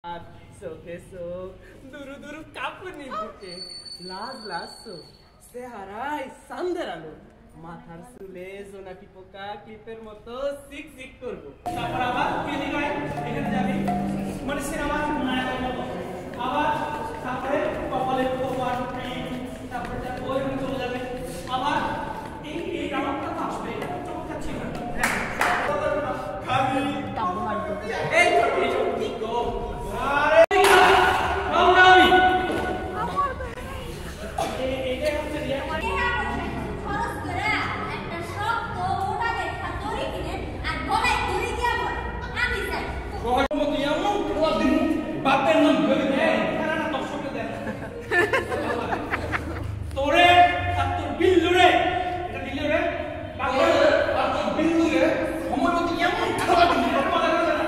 চোখে চোখ দুরু দুরু কাঁপুনি বুকে লাজ লাজ চোখ চেহারায় চাঁদের আলো মাথার চুলে জোনাকি পোকা ক্লিপের মতো সিক সিক করবো তারপর আবার এখানে যাবি মানে সিনেমা আবার তারপরে কপালে কপাল তারপরে ওই চলে যাবে আবার এই রাউন্ডটা আসবে চমৎকার ছিল খাবি এই কি গো বাপের নাম ধরে দেয় কারণ দর্শককে দেয় তোরে আর তোর বিল্লু রে এটা বিল্লু রে বাপের আর তোর বিল্লু রে আমার মতো এমন খাবার দিবি বাবা লাগে না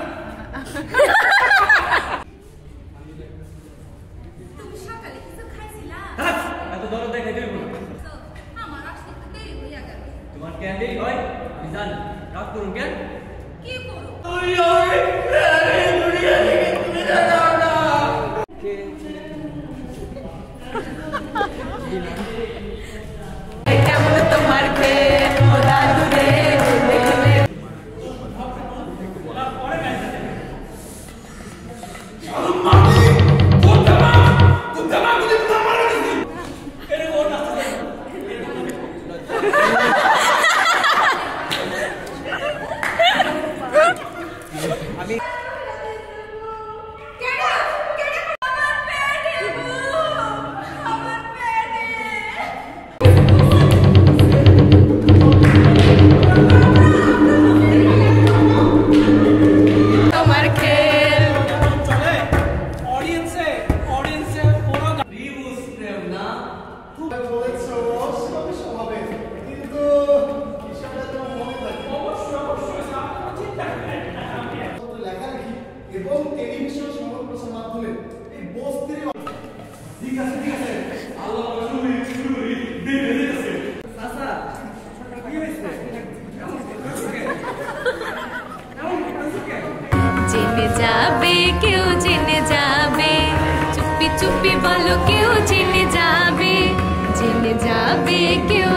তুমি সকালে কিছু খাইছিলা এত দরদ দেখাই দেব না আমার আসতে তো দেরি হইয়া গেল তোমার কেন দেরি হয় বিজান রাত করুন কেন কি করো তুই ওই দুনিয়া থেকে তুমি জানো না কেমন তোমার খেত মোরা দূরে দেখলে এবং টেলিভিশন সংপ্রচার মাধ্যমে এই বস্তির ঠিক আছে আল্লাহ রাসূল শুরুই বেঁধে গেছে চাচা কি হইছে জেনে যাবে কেউ জেনে যাবে চুপি চুপি বলো কেউ জেনে যাবে কেউ